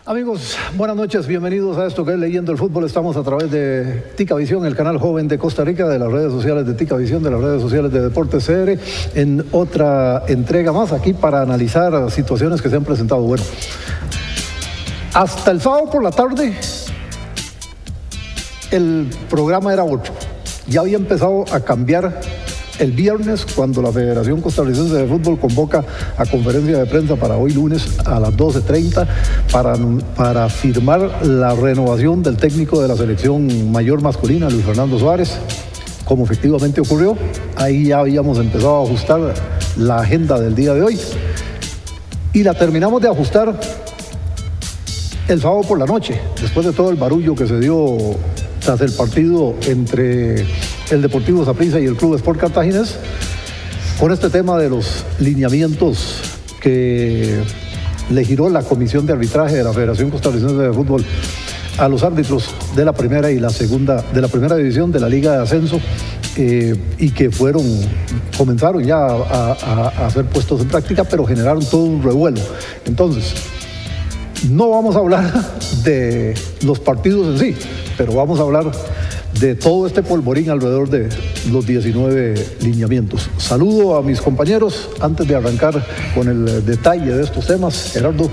Amigos, buenas noches, bienvenidos a esto que es Leyendo el Fútbol. Estamos a través de Ticavisión, el canal joven de Costa Rica, de las redes sociales de Ticavisión, de las redes sociales de Deportes CR, en otra entrega más aquí para analizar situaciones que se han presentado. Bueno, hasta el sábado por la tarde el programa era otro. Ya había empezado a cambiar el viernes, cuando la Federación Costarricense de Fútbol convoca a conferencia de prensa para hoy lunes a las 12:30 para firmar la renovación del técnico de la selección mayor masculina, Luis Fernando Suárez, como efectivamente ocurrió. Ahí ya habíamos empezado a ajustar la agenda del día de hoy y la terminamos de ajustar el sábado por la noche, después de todo el barullo que se dio tras el partido entre el Deportivo Saprissa y el Club Sport Cartaginés, con este tema de los lineamientos que le giró la Comisión de Arbitraje de la Federación Costarricense de Fútbol a los árbitros de la primera y la segunda, de la primera división de la Liga de Ascenso, y que comenzaron ya a ser puestos en práctica, pero generaron todo un revuelo. Entonces, no vamos a hablar de los partidos en sí, pero vamos a hablar de todo este polvorín alrededor de los 19 lineamientos. Saludo a mis compañeros antes de arrancar con el detalle de estos temas. Gerardo,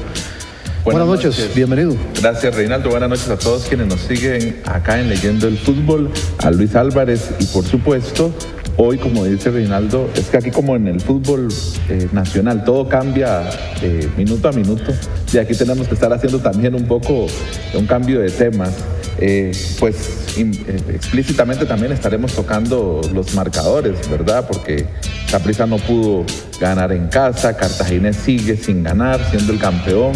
buenas noches, bienvenido. Gracias, Reinaldo. Buenas noches a todos quienes nos siguen acá en Leyendo el Fútbol, a Luis Álvarez y por supuesto, hoy, como dice Reinaldo, es que aquí como en el fútbol nacional todo cambia minuto a minuto, y aquí tenemos que estar haciendo también un poco un cambio de temas. Explícitamente también estaremos tocando los marcadores, ¿verdad? Porque Saprissa no pudo ganar en casa, Cartaginés sigue sin ganar, siendo el campeón,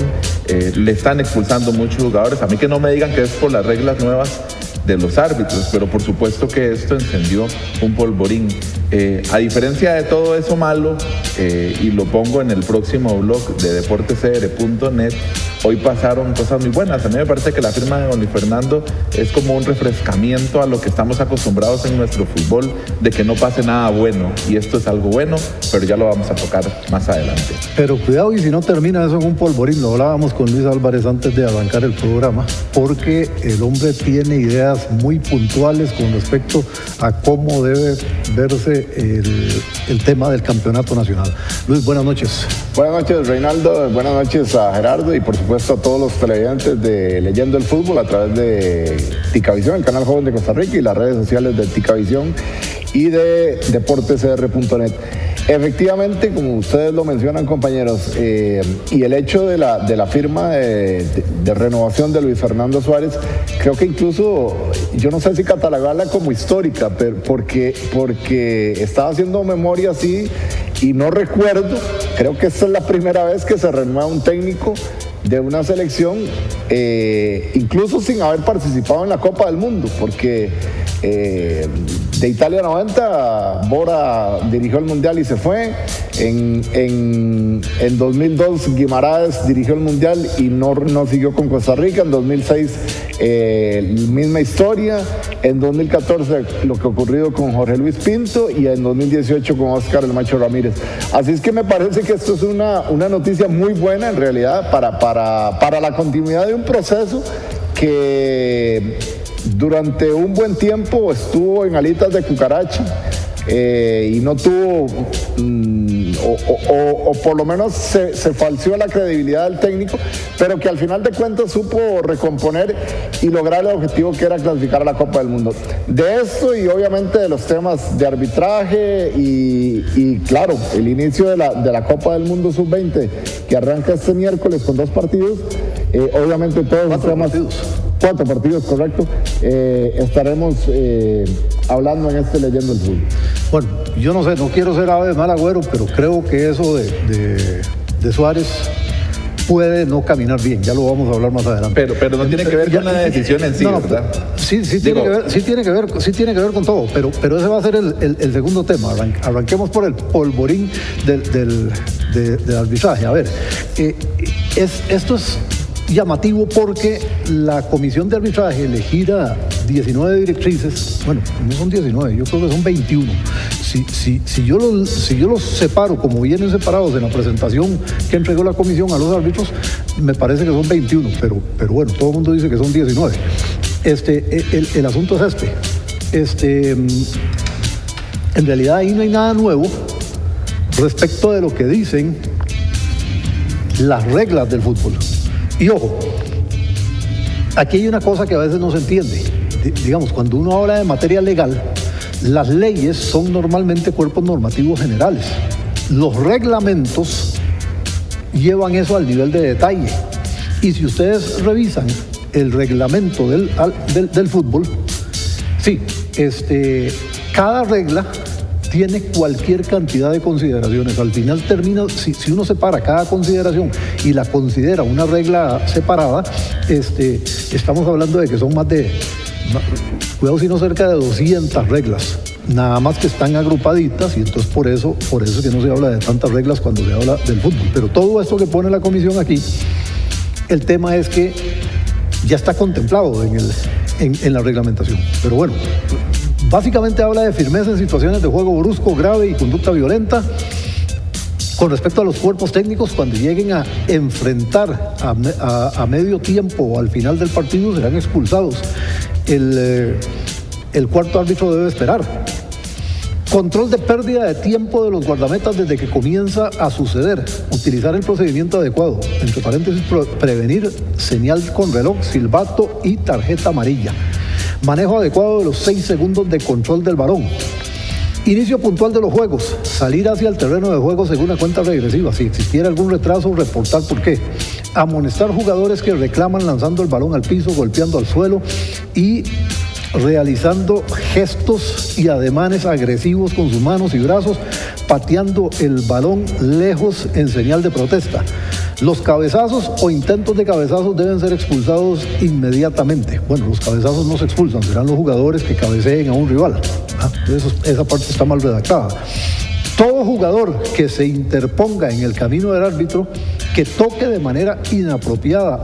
le están expulsando muchos jugadores. A mí que no me digan que es por las reglas nuevas de los árbitros, pero por supuesto que esto encendió un polvorín. A diferencia de todo eso malo, y lo pongo en el próximo blog de deportescr.net, hoy pasaron cosas muy buenas. A mí me parece que la firma de don Luis Fernando es como un refrescamiento a lo que estamos acostumbrados en nuestro fútbol, de que no pase nada bueno, y esto es algo bueno, pero ya lo vamos a tocar más adelante. Pero cuidado, y si no termina eso en un polvorín. Lo hablábamos con Luis Álvarez antes de arrancar el programa, porque el hombre tiene ideas muy puntuales con respecto a cómo debe verse el tema del campeonato nacional. Luis, buenas noches. Buenas noches, Reinaldo. Buenas noches a Gerardo y por supuesto a todos los televidentes de Leyendo el Fútbol a través de Ticavisión, el canal joven de Costa Rica, y las redes sociales de Ticavisión y de deportescr.net. Efectivamente, como ustedes lo mencionan, compañeros, y el hecho de la firma de renovación de Luis Fernando Suárez, creo que incluso, yo no sé si catalogarla como histórica, pero porque estaba haciendo memoria así y no recuerdo, creo que esta es la primera vez que se renueva un técnico de una selección, incluso sin haber participado en la Copa del Mundo, porque de Italia 90, Bora dirigió el Mundial y se fue. En 2002, Guimaraes dirigió el Mundial y no siguió con Costa Rica. En 2006, misma historia. En 2014, lo que ocurrido con Jorge Luis Pinto, y en 2018 con Oscar el Macho Ramírez. Así es que me parece que esto es una noticia muy buena en realidad para la continuidad de un proceso que durante un buen tiempo estuvo en alitas de cucaracha, y no tuvo, o por lo menos se falseó la credibilidad del técnico, pero que al final de cuentas supo recomponer y lograr el objetivo, que era clasificar a la Copa del Mundo. De esto y obviamente de los temas de arbitraje y claro, el inicio de la Copa del Mundo Sub-20, que arranca este miércoles con 2 partidos, obviamente todos los temas... 4 partidos, correcto. Estaremos hablando en Leyendo el Fútbol. Bueno, yo no sé, no quiero ser ave de mal agüero, pero creo que eso de Suárez puede no caminar bien. Ya lo vamos a hablar más adelante. Pero no tiene que ver con la decisión en sí, no, ¿verdad? Sí tiene que ver con todo, pero ese va a ser el segundo tema. Arranquemos por el polvorín del arbitraje. A ver, esto es llamativo porque la Comisión de Arbitraje le gira 19 directrices, bueno, no son 19, yo creo que son 21, si yo los separo como vienen separados en la presentación que entregó la comisión a los árbitros, me parece que son 21, pero bueno, todo el mundo dice que son 19. El asunto es en realidad ahí no hay nada nuevo respecto de lo que dicen las reglas del fútbol. Y ojo, aquí hay una cosa que a veces no se entiende. Digamos, cuando uno habla de materia legal, las leyes son normalmente cuerpos normativos generales. Los reglamentos llevan eso al nivel de detalle. Y si ustedes revisan el reglamento del fútbol, sí, cada regla tiene cualquier cantidad de consideraciones. Al final termina, si uno separa cada consideración y la considera una regla separada, estamos hablando de que son más de, cuidado si no cerca de 200 reglas, nada más que están agrupaditas, y entonces por eso es que no se habla de tantas reglas cuando se habla del fútbol. Pero todo esto que pone la comisión aquí, el tema es que ya está contemplado en la reglamentación. Pero bueno, básicamente habla de firmeza en situaciones de juego brusco, grave y conducta violenta. Con respecto a los cuerpos técnicos, cuando lleguen a enfrentar a medio tiempo o al final del partido, serán expulsados. El cuarto árbitro debe esperar. Control de pérdida de tiempo de los guardametas desde que comienza a suceder. Utilizar el procedimiento adecuado. Entre paréntesis, prevenir señal con reloj, silbato y tarjeta amarilla. Manejo adecuado de los 6 segundos de control del balón. Inicio puntual de los juegos. Salir hacia el terreno de juego según la cuenta regresiva. Si existiera algún retraso, reportar por qué. Amonestar jugadores que reclaman lanzando el balón al piso, golpeando al suelo y realizando gestos y ademanes agresivos con sus manos y brazos, pateando el balón lejos en señal de protesta. Los cabezazos o intentos de cabezazos deben ser expulsados inmediatamente. Bueno, los cabezazos no se expulsan, serán los jugadores que cabeceen a un rival. Esa parte está mal redactada. Todo jugador que se interponga en el camino del árbitro, que toque de manera inapropiada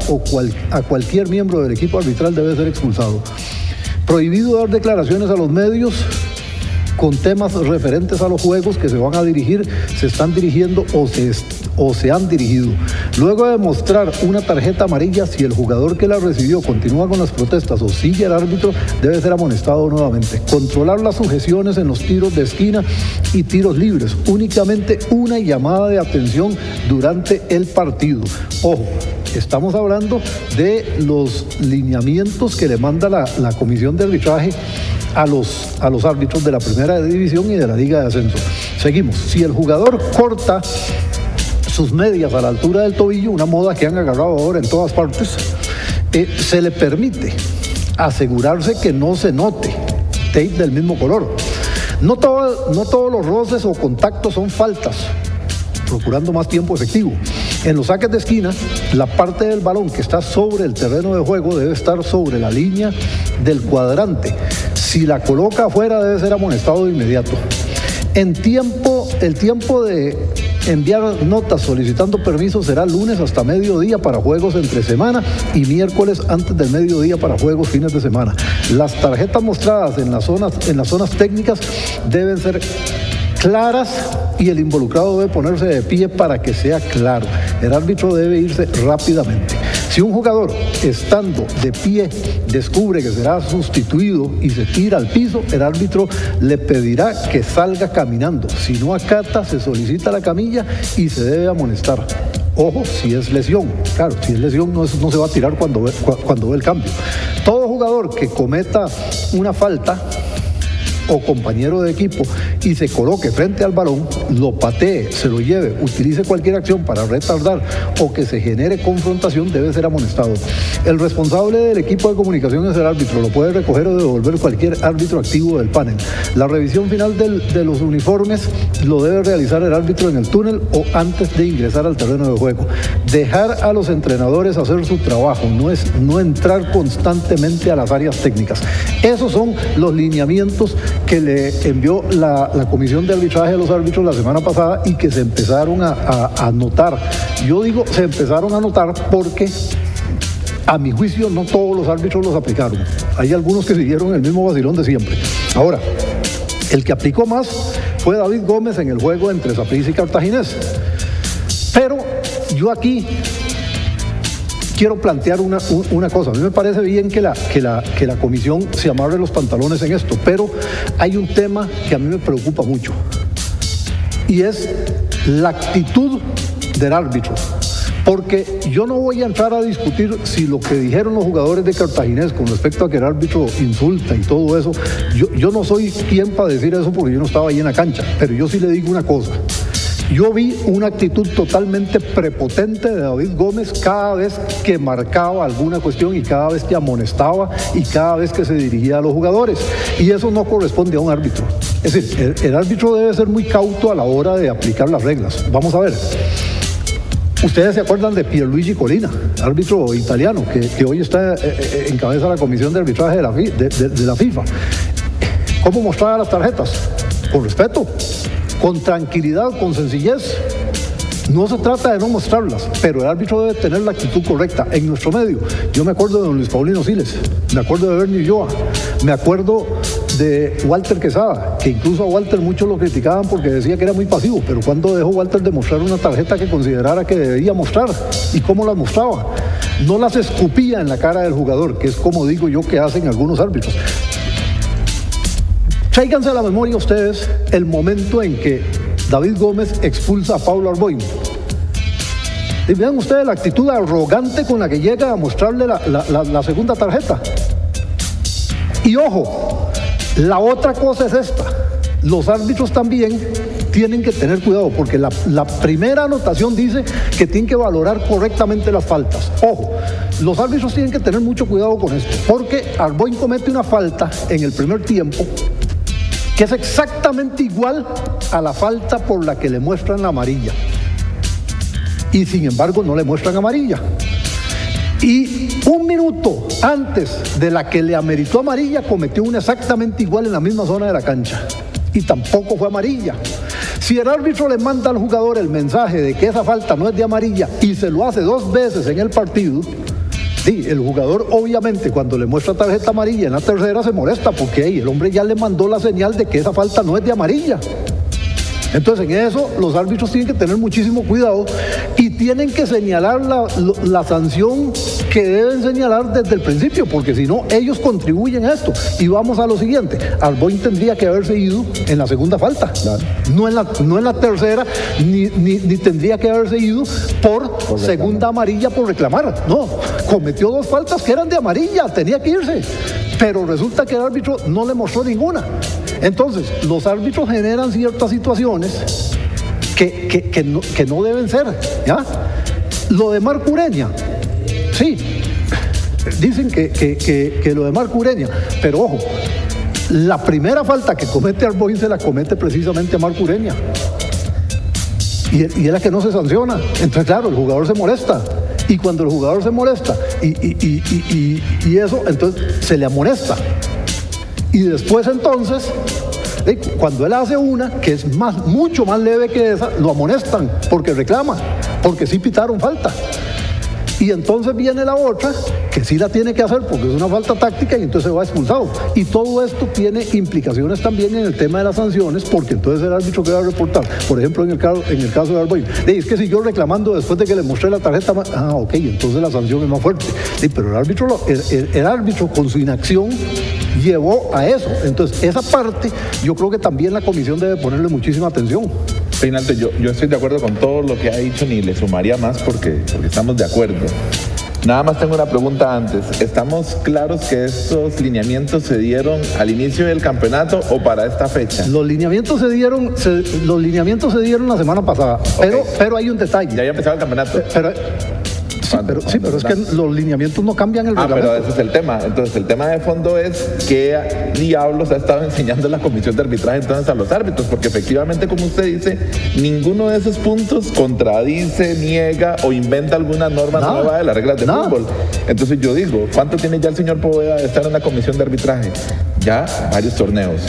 a cualquier miembro del equipo arbitral debe ser expulsado. Prohibido dar declaraciones a los medios con temas referentes a los juegos que se van a dirigir, se están dirigiendo o se han dirigido. Luego de mostrar una tarjeta amarilla, si el jugador que la recibió continúa con las protestas o sigue al árbitro, debe ser amonestado nuevamente. Controlar las sujeciones en los tiros de esquina y tiros libres. Únicamente una llamada de atención durante el partido. Ojo, estamos hablando de los lineamientos que le manda la comisión de arbitraje a los árbitros de la primera división y de la Liga de Ascenso. Seguimos. Si el jugador corta sus medias a la altura del tobillo, una moda que han agarrado ahora en todas partes, se le permite asegurarse que no se note tape del mismo color. No todos los roces o contactos son faltas, procurando más tiempo efectivo. En los saques de esquina, la parte del balón que está sobre el terreno de juego debe estar sobre la línea del cuadrante. Si la coloca afuera, debe ser amonestado de inmediato. El tiempo de enviar notas solicitando permiso será lunes hasta mediodía para juegos entre semana y miércoles antes del mediodía para juegos fines de semana. Las tarjetas mostradas en las zonas técnicas deben ser claras y el involucrado debe ponerse de pie para que sea claro. El árbitro debe irse rápidamente. Si un jugador, estando de pie, descubre que será sustituido y se tira al piso, el árbitro le pedirá que salga caminando. Si no acata, se solicita la camilla y se debe amonestar. Ojo, si es lesión. Claro, si es lesión no se va a tirar cuando ve el cambio. Todo jugador que cometa una falta o compañero de equipo y se coloque frente al balón, lo patee, se lo lleve, utilice cualquier acción para retardar o que se genere confrontación, debe ser amonestado. El responsable del equipo de comunicación es el árbitro, lo puede recoger o devolver cualquier árbitro activo del panel. La revisión final de los uniformes lo debe realizar el árbitro en el túnel o antes de ingresar al terreno de juego. Dejar a los entrenadores hacer su trabajo, no entrar constantemente a las áreas técnicas. Esos son los lineamientos que le envió la comisión de arbitraje a los árbitros la semana pasada y que se empezaron a notar. Yo digo se empezaron a notar porque a mi juicio no todos los árbitros los aplicaron. Hay algunos que siguieron el mismo vacilón de siempre. Ahora, el que aplicó más fue David Gómez en el juego entre Saprissa y Cartaginés. Pero yo aquí quiero plantear una cosa. A mí me parece bien que la comisión se amarre los pantalones en esto, pero hay un tema que a mí me preocupa mucho, y es la actitud del árbitro. Porque yo no voy a entrar a discutir si lo que dijeron los jugadores de Cartaginés con respecto a que el árbitro insulta y todo eso, yo no soy quien para decir eso porque yo no estaba ahí en la cancha, pero yo sí le digo una cosa. Yo vi una actitud totalmente prepotente de David Gómez cada vez que marcaba alguna cuestión y cada vez que amonestaba y cada vez que se dirigía a los jugadores. Y eso no corresponde a un árbitro. Es decir, el árbitro debe ser muy cauto a la hora de aplicar las reglas. Vamos a ver. Ustedes se acuerdan de Pierluigi Colina, árbitro italiano, que hoy está encabeza la comisión de arbitraje de la FIFA. ¿Cómo mostraba las tarjetas? Con respeto, con tranquilidad, con sencillez. No se trata de no mostrarlas, pero el árbitro debe tener la actitud correcta. En nuestro medio, yo me acuerdo de don Luis Paulino Siles, me acuerdo de Bernie Ulloa, me acuerdo de Walter Quesada, que incluso a Walter muchos lo criticaban porque decía que era muy pasivo, pero cuando dejó Walter de mostrar una tarjeta que considerara que debía mostrar y cómo las mostraba, no las escupía en la cara del jugador, que es como digo yo que hacen algunos árbitros. Tráiganse a la memoria ustedes el momento en que David Gómez expulsa a Paulo Arboin. Y vean ustedes la actitud arrogante con la que llega a mostrarle la segunda tarjeta. Y ojo, la otra cosa es esta. Los árbitros también tienen que tener cuidado, porque la primera anotación dice que tienen que valorar correctamente las faltas. Ojo, los árbitros tienen que tener mucho cuidado con esto, porque Arboin comete una falta en el primer tiempo que es exactamente igual a la falta por la que le muestran la amarilla. Y sin embargo no le muestran amarilla. Y un minuto antes de la que le ameritó amarilla, cometió una exactamente igual en la misma zona de la cancha. Y tampoco fue amarilla. Si el árbitro le manda al jugador el mensaje de que esa falta no es de amarilla y se lo hace 2 veces en el partido, sí, el jugador obviamente cuando le muestra tarjeta amarilla en la tercera se molesta porque el hombre ya le mandó la señal de que esa falta no es de amarilla. Entonces en eso los árbitros tienen que tener muchísimo cuidado y tienen que señalar la sanción que deben señalar desde el principio, porque si no ellos contribuyen a esto. Y vamos a lo siguiente, Arboin tendría que haberse ido en la segunda falta, claro. no en la tercera, ni tendría que haberse ido por segunda amarilla por reclamar. No, cometió 2 faltas que eran de amarilla, tenía que irse, pero resulta que el árbitro no le mostró ninguna. Entonces, los árbitros generan ciertas situaciones que no deben ser, ¿ya? Lo de Marco Ureña, sí, dicen que lo de Marco Ureña, pero ojo, la primera falta que comete Arboin se la comete precisamente a Marco Ureña. Y es la que no se sanciona. Entonces, claro, el jugador se molesta. Y cuando el jugador se molesta y eso, entonces se le amonesta. Y después entonces, cuando él hace una que es mucho más leve que esa, lo amonestan porque reclama, porque sí pitaron falta. Y entonces viene la otra, que sí la tiene que hacer porque es una falta táctica y entonces se va expulsado. Y todo esto tiene implicaciones también en el tema de las sanciones, porque entonces el árbitro que va a reportar, por ejemplo en el caso de Arboin, es que siguió reclamando después de que le mostré la tarjeta, ok, entonces la sanción es más fuerte. Pero el árbitro con su inacción llevó a eso. Entonces esa parte yo creo que también la comisión debe ponerle muchísima atención. Reinaldo, yo estoy de acuerdo con todo lo que ha dicho, ni le sumaría más porque estamos de acuerdo. Nada más tengo una pregunta antes. ¿Estamos claros que estos lineamientos se dieron al inicio del campeonato o para esta fecha? Los lineamientos se dieron la semana pasada, okay. Pero hay un detalle. Ya había empezado el campeonato. Pero es que los lineamientos no cambian el reglamento. Pero ese es el tema. Entonces, el tema de fondo es qué diablos ha estado enseñando la comisión de arbitraje entonces a los árbitros, porque efectivamente, como usted dice, ninguno de esos puntos contradice, niega o inventa alguna norma nueva de las reglas de fútbol. Entonces yo digo, ¿cuánto tiene ya el señor Poveda de estar en la comisión de arbitraje? Ya varios torneos.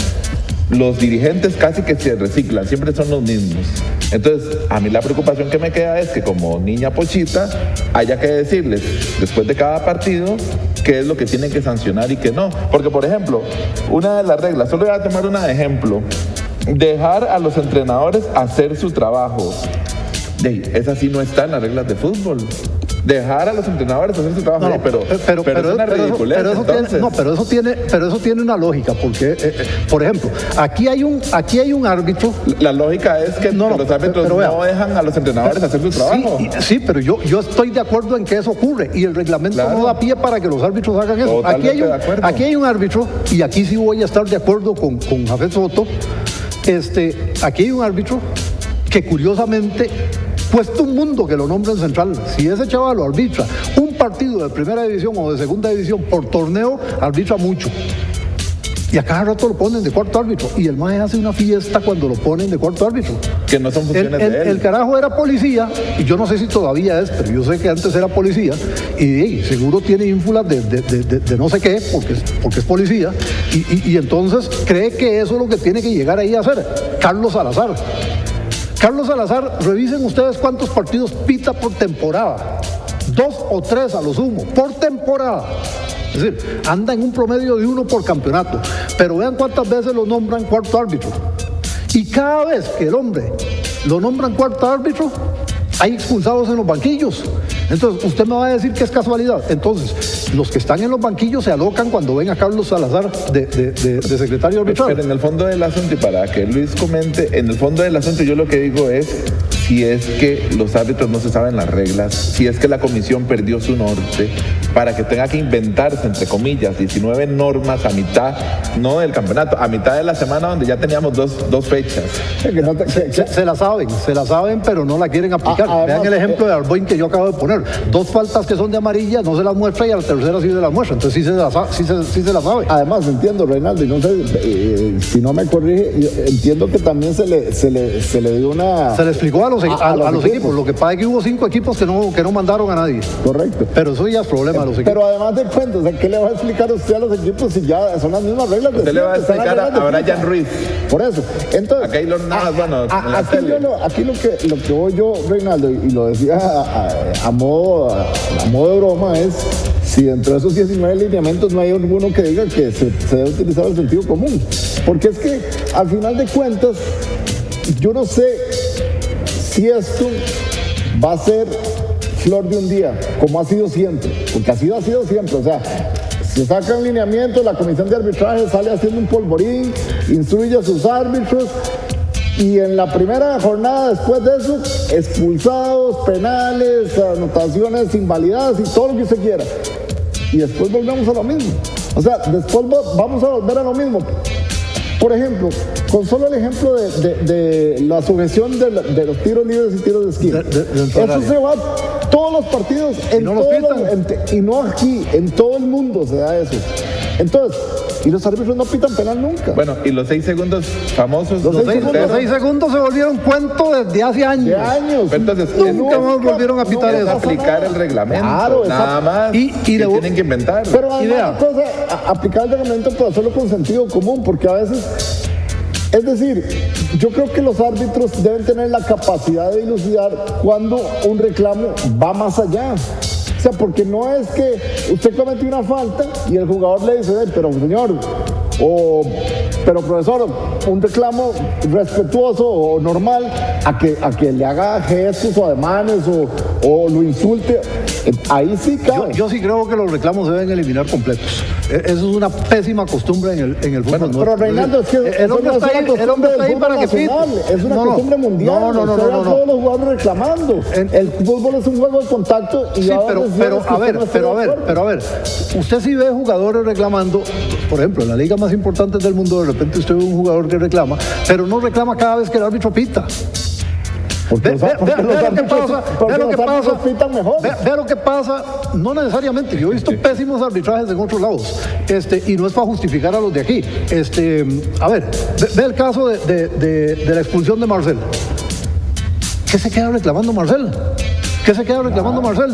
Los dirigentes casi que se reciclan, siempre son los mismos. Entonces, a mí la preocupación que me queda es que como niña pochita haya que decirles después de cada partido qué es lo que tienen que sancionar y qué no. Porque, por ejemplo, una de las reglas, solo voy a tomar una de ejemplo, dejar a los entrenadores hacer su trabajo. Esa sí no está en las reglas de fútbol. Dejar a los entrenadores hacer su trabajo. No, pero es una ridiculez. Pero eso tiene una lógica, porque, por ejemplo, aquí hay un árbitro. La lógica es que los árbitros no dejan a los entrenadores hacer su trabajo. Sí, pero yo estoy de acuerdo en que eso ocurre y el reglamento no da pie para que los árbitros hagan eso. Aquí hay un árbitro, y aquí sí voy a estar de acuerdo con Jafet Soto. Aquí hay un árbitro que curiosamente cuesta un mundo que lo nombren central. Si ese chaval lo arbitra un partido de primera división o de segunda división por torneo, arbitra mucho. Y a cada rato lo ponen de cuarto árbitro. Y el mae hace una fiesta cuando lo ponen de cuarto árbitro. Que no son funciones de él. El carajo era policía, y yo no sé si todavía es, pero yo sé que antes era policía, y seguro tiene ínfulas de no sé qué, porque es policía, y entonces cree que eso es lo que tiene que llegar ahí a hacer. Carlos Salazar, revisen ustedes cuántos partidos pita por temporada. 2 o 3 a lo sumo, por temporada. Es decir, anda en un promedio de 1 por campeonato. Pero vean cuántas veces lo nombran cuarto árbitro. Y cada vez que el hombre lo nombran cuarto árbitro, hay expulsados en los banquillos. Entonces, usted me va a decir que es casualidad. Entonces, los que están en los banquillos se alocan cuando ven a Carlos Salazar de secretario arbitral. Pero en el fondo del asunto, y para que Luis comente, en el fondo del asunto yo lo que digo es, si es que los árbitros no se saben las reglas, si es que la comisión perdió su norte, para que tenga que inventarse, entre comillas, 19 normas a mitad, no del campeonato, a mitad de la semana donde ya teníamos dos fechas. Se la saben, pero no la quieren aplicar. Vean el ejemplo de Arboin que yo acabo de poner. 2 faltas que son de amarilla, no se las muestra, y a la tercera sí se las muestra. Entonces sí se la sabe. Además, entiendo, Reinaldo, y no sé, si no me corrige, yo entiendo que también se le dio una... Se le explicó a los equipos. Lo que pasa es que hubo 5 equipos que no mandaron a nadie. Correcto. Pero eso ya es problema de los equipos. Pero además de cuentas, o sea, ¿qué le va a explicar usted a los equipos si ya son las mismas reglas? Usted le va a explicar a Brian Ruiz. Por eso. Entonces, a Keylor Navas, bueno, aquí lo que voy yo, Reinaldo, y lo decía a modo de broma, es si dentro de esos 19 lineamientos no hay alguno que diga que se debe utilizar el sentido común. Porque es que, al final de cuentas, yo no sé si esto va a ser flor de un día, como ha sido siempre, porque ha sido siempre. O sea, se sacan lineamientos, la comisión de arbitraje sale haciendo un polvorín, instruye a sus árbitros, y en la primera jornada después de eso, expulsados, penales, anotaciones invalidadas y todo lo que usted quiera. Y después volvemos a lo mismo. O sea, después vamos a volver a lo mismo. Por ejemplo, con solo el ejemplo de la sujeción de los tiros libres y tiros de esquina. Eso se va todos los partidos, y no aquí, en todo el mundo se da eso. Entonces, y los árbitros no pitan penal nunca. Bueno, y los 6 segundos famosos. Los 6 segundos se volvieron cuento desde hace años. De años. Entonces, nunca más volvieron a pitar eso. Aplicar el reglamento. Claro, nada más. Y tienen que inventar. Pero además, aplicar el reglamento, pero hacerlo con sentido común, porque a veces, es decir, yo creo que los árbitros deben tener la capacidad de dilucidar cuando un reclamo va más allá. O sea, porque no es que usted comete una falta y el jugador le dice, pero señor, pero profesor, un reclamo respetuoso o normal a que le haga gestos o ademanes o lo insulte. Ahí sí cabe. Yo sí creo que los reclamos se deben eliminar completos. Eso es una pésima costumbre en el fútbol. Bueno, pero Reinaldo, es que el hombre está ahí para que pite. Es una costumbre mundial. No. Todos los jugadores reclamando. El fútbol es un juego de contacto. Y sí, pero a ver. Usted sí ve jugadores reclamando, por ejemplo, en la liga más importante del mundo, de repente usted ve un jugador que reclama, pero no reclama cada vez que el árbitro pita. Ve lo que pasa, no necesariamente. Yo he visto pésimos arbitrajes en otros lados, y no es para justificar a los de aquí. A ver, ve el caso de la expulsión de Marcel. ¿Qué se queda reclamando Marcel?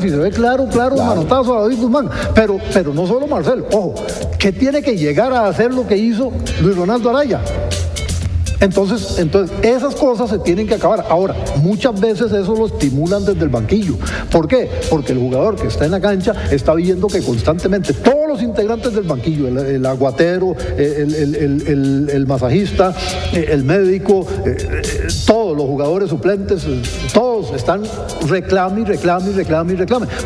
Si se ve claro, manotazo a David Guzmán. Pero no solo Marcel, ojo, que tiene que llegar a hacer lo que hizo Luis Ronaldo Araya. Entonces, esas cosas se tienen que acabar. Ahora, muchas veces eso lo estimulan desde el banquillo. ¿Por qué? Porque el jugador que está en la cancha está viendo que constantemente todos los integrantes del banquillo, el aguatero, el masajista, el médico, todos los jugadores suplentes, todos están reclame.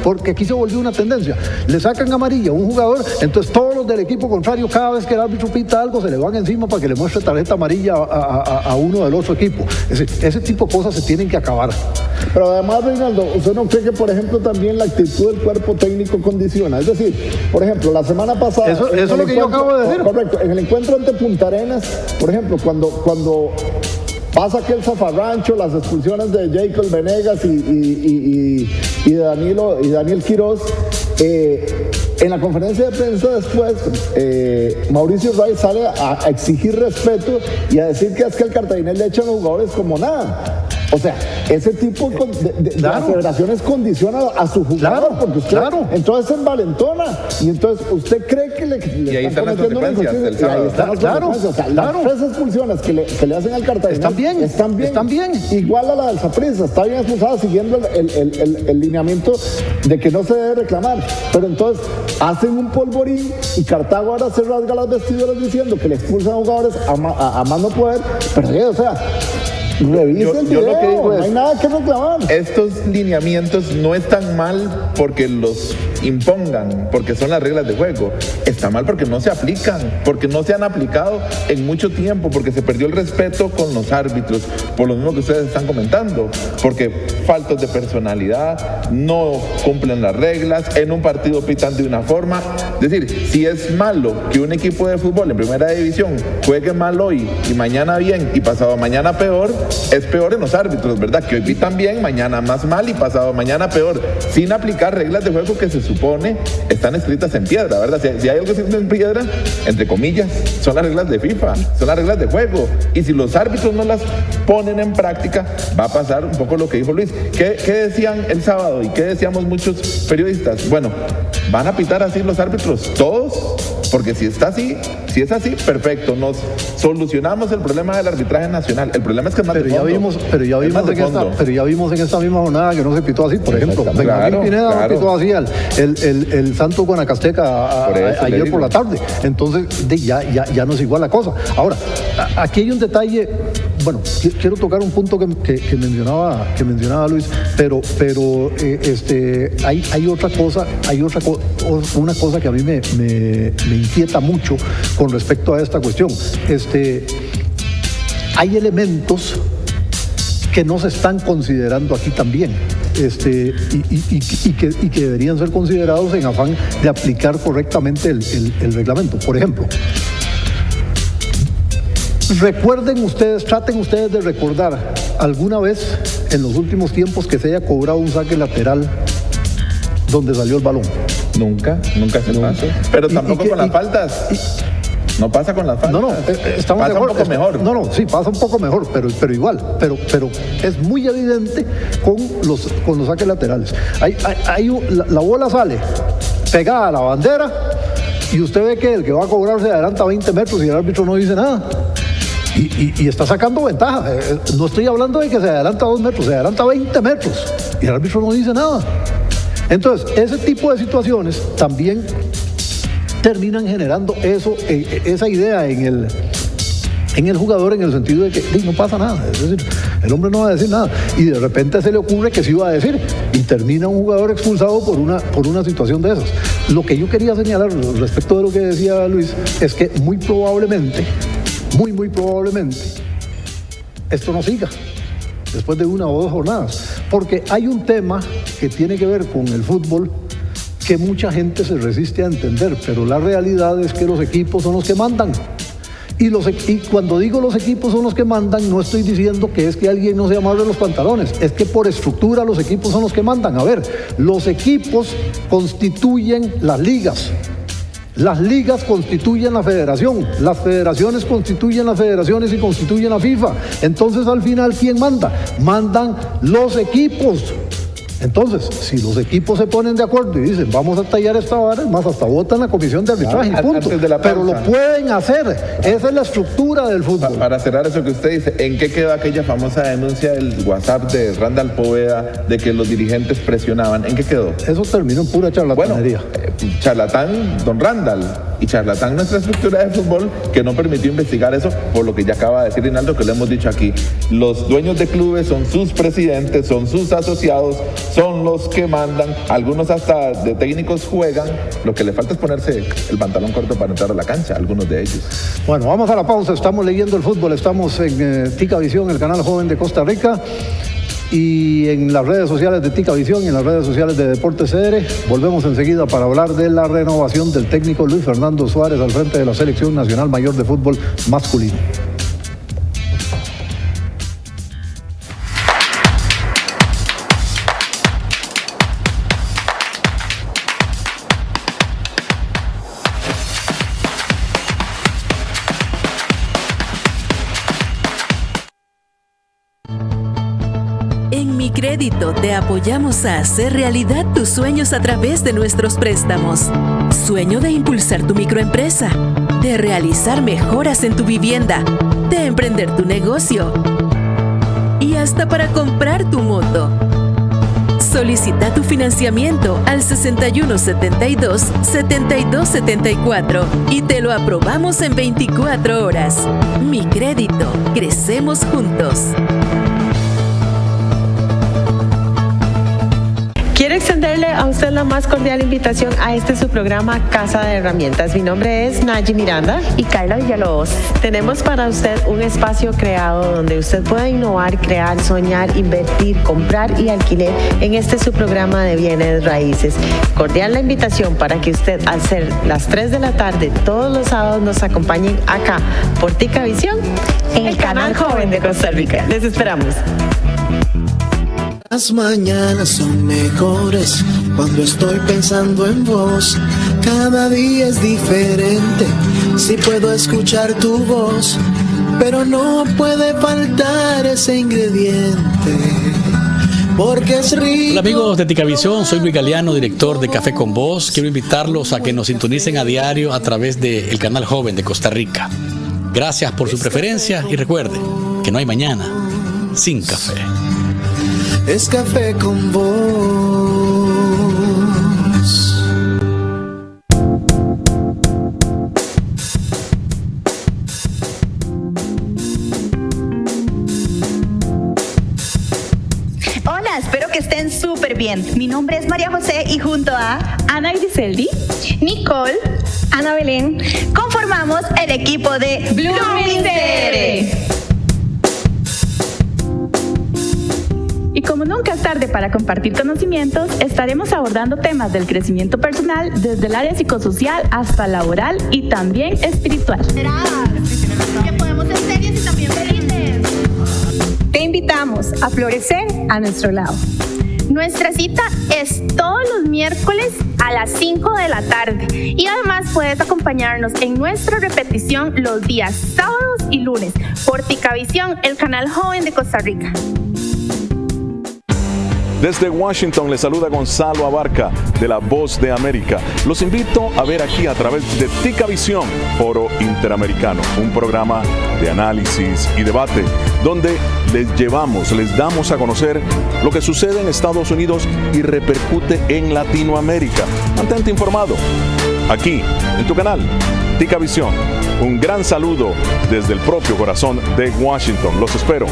Porque aquí se volvió una tendencia. Le sacan amarilla a un jugador, entonces todos los del equipo contrario, cada vez que el árbitro pita algo, se le van encima para que le muestre tarjeta amarilla a uno del otro equipo. Ese tipo de cosas se tienen que acabar. Pero además, Reinaldo, ¿usted no cree que, por ejemplo, también la actitud del cuerpo técnico condiciona? Es decir, por ejemplo, la semana pasada... Eso es lo que yo acabo de decir. Correcto. En el encuentro ante Punta Arenas, por ejemplo, cuando pasa aquel zafarrancho, las expulsiones de Jacob Venegas y Daniel Quiroz, en la conferencia de prensa después, Mauricio Rey sale a exigir respeto y a decir que es que el Cartaginés le echan a los jugadores como nada. O sea, ese tipo de claro. federaciones condiciona a su jugador, Claro, porque usted claro. entonces se envalentona y entonces usted cree que le Y ahí están las cometiendo una consecuencias injusticia, del y sábado. ahí están las Claro, consecuencias. O sea, claro. las 3 expulsiones que le hacen al Cartaginés Están bien. Igual a la del Saprissa, está bien expulsada siguiendo el lineamiento de que no se debe reclamar, pero entonces hacen un polvorín y Cartago ahora se rasga las vestiduras diciendo que le expulsan a jugadores a más no poder, pero o sea, revisa el video, lo que digo no hay nada que reclamar. Estos lineamientos no están mal porque los impongan, porque son las reglas de juego. Está mal porque no se aplican, porque no se han aplicado en mucho tiempo, porque se perdió el respeto con los árbitros, por lo mismo que ustedes están comentando, porque faltos de personalidad, no cumplen las reglas, en un partido pitan de una forma. Es decir, si es malo que un equipo de fútbol en primera división juegue mal hoy y mañana bien y pasado mañana peor, es peor en los árbitros, ¿verdad? Que hoy pitan bien, mañana más mal y pasado mañana peor, sin aplicar reglas de juego que se supone están escritas en piedra, ¿verdad? Si hay algo escrito en piedra, entre comillas, son las reglas de FIFA, son las reglas de juego. Y si los árbitros no las ponen en práctica, va a pasar un poco lo que dijo Luis. ¿Qué decían el sábado y qué decíamos muchos periodistas? Bueno, ¿van a pitar así los árbitros todos? Porque si es así, perfecto, nos solucionamos el problema del arbitraje nacional. El problema es que es más de fondo. Pero ya vimos en esta misma jornada que no se pitó así. Por ejemplo, Benjamín Pineda no pitó así el Santos Guanacasteca ayer por la tarde. Entonces ya no es igual la cosa. Ahora, aquí hay un detalle. Bueno, quiero tocar un punto que mencionaba Luis, pero hay otra cosa, una cosa que a mí me inquieta mucho con respecto a esta cuestión. Hay elementos que no se están considerando aquí también, y que deberían ser considerados en afán de aplicar correctamente el reglamento. Por ejemplo, traten ustedes de recordar alguna vez en los últimos tiempos que se haya cobrado un saque lateral donde salió el balón. Nunca se pasa. Pero tampoco con las faltas. No pasa con las faltas. No, estamos pasa un poco mejor. Sí, pasa un poco mejor, pero igual. Pero es muy evidente con los saques laterales. La bola sale pegada a la bandera y usted ve que el que va a cobrar se adelanta 20 metros y el árbitro no dice nada. Y está sacando ventaja. No estoy hablando de que se adelanta 2 metros, se adelanta 20 metros y el árbitro no dice nada. Entonces, ese tipo de situaciones también terminan generando esa idea en el jugador, en el sentido de que no pasa nada. Es decir, el hombre no va a decir nada y de repente se le ocurre que sí va a decir y termina un jugador expulsado por una situación de esas. Lo que yo quería señalar respecto de lo que decía Luis es que muy probablemente esto no siga después de 1 o 2 jornadas, porque hay un tema que tiene que ver con el fútbol que mucha gente se resiste a entender, pero la realidad es que los equipos son los que mandan. Y cuando digo los equipos son los que mandan, no estoy diciendo que es que alguien no se amarre los pantalones, es que por estructura los equipos son los que mandan. A ver, los equipos constituyen las ligas. Las ligas constituyen la federación, las federaciones constituyen las federaciones y constituyen la FIFA. Entonces, al final, ¿quién manda? Mandan los equipos. Entonces, si los equipos se ponen de acuerdo y dicen, vamos a tallar esta vara, es más, hasta votan la comisión de arbitraje, punto. Pero lo pueden hacer. Esa es la estructura del fútbol. Para cerrar eso que usted dice, ¿en qué quedó aquella famosa denuncia del WhatsApp de Randall Poveda de que los dirigentes presionaban? ¿En qué quedó? Eso terminó en pura charlatanería. Bueno, charlatán don Randall y charlatán nuestra estructura de fútbol que no permitió investigar eso, por lo que ya acaba de decir Rinaldo, que le hemos dicho aquí. Los dueños de clubes son sus presidentes, son sus asociados, son los que mandan, algunos hasta de técnicos juegan, lo que le falta es ponerse el pantalón corto para entrar a la cancha, algunos de ellos. Bueno, vamos a la pausa, estamos leyendo el fútbol, estamos en Tica Visión, el canal joven de Costa Rica, y en las redes sociales de Tica Visión y en las redes sociales de Deportes CR. Volvemos enseguida para hablar de la renovación del técnico Luis Fernando Suárez al frente de la Selección Nacional Mayor de Fútbol Masculino. Crédito te apoyamos a hacer realidad tus sueños a través de nuestros préstamos. Sueño de impulsar tu microempresa, de realizar mejoras en tu vivienda, de emprender tu negocio y hasta para comprar tu moto. Solicita tu financiamiento al 6172-7274 y te lo aprobamos en 24 horas. Mi crédito, crecemos juntos. Quiero extenderle a usted la más cordial invitación a su programa Casa de Herramientas. Mi nombre es Nayi Miranda y Kayla Villalobos. Tenemos para usted un espacio creado donde usted pueda innovar, crear, soñar, invertir, comprar y alquiler en su programa de bienes raíces. Cordial la invitación para que usted al ser las 3 de la tarde todos los sábados nos acompañen acá por Tica Visión en el canal joven de Costa Rica. Les esperamos. Las mañanas son mejores cuando estoy pensando en vos. Cada día es diferente si puedo escuchar tu voz, pero no puede faltar ese ingrediente porque es rico. Hola amigos de Ticavisión, soy Luis Galeano, director de Café con Voz. Quiero invitarlos a que nos sintonicen a diario a través del canal joven de Costa Rica. Gracias por su preferencia y recuerde que no hay mañana sin café. Es Café con Voz. Hola, espero que estén súper bien. Mi nombre es María José y junto a Ana Griseldi, Nicole, Ana Belén, conformamos el equipo de Blooming CR. Y como nunca es tarde para compartir conocimientos, estaremos abordando temas del crecimiento personal desde el área psicosocial hasta laboral y también espiritual. Que podemos ser serios y también felices. Te invitamos a florecer a nuestro lado. Nuestra cita es todos los miércoles a las 5 de la tarde y además puedes acompañarnos en nuestra repetición los días sábados y lunes por Ticavisión, el canal joven de Costa Rica. Desde Washington les saluda Gonzalo Abarca de La Voz de América. Los invito a ver aquí a través de Ticavisión, Foro Interamericano, un programa de análisis y debate donde les damos a conocer lo que sucede en Estados Unidos y repercute en Latinoamérica. Mantente informado aquí en tu canal Ticavisión. Un gran saludo desde el propio corazón de Washington. Los espero.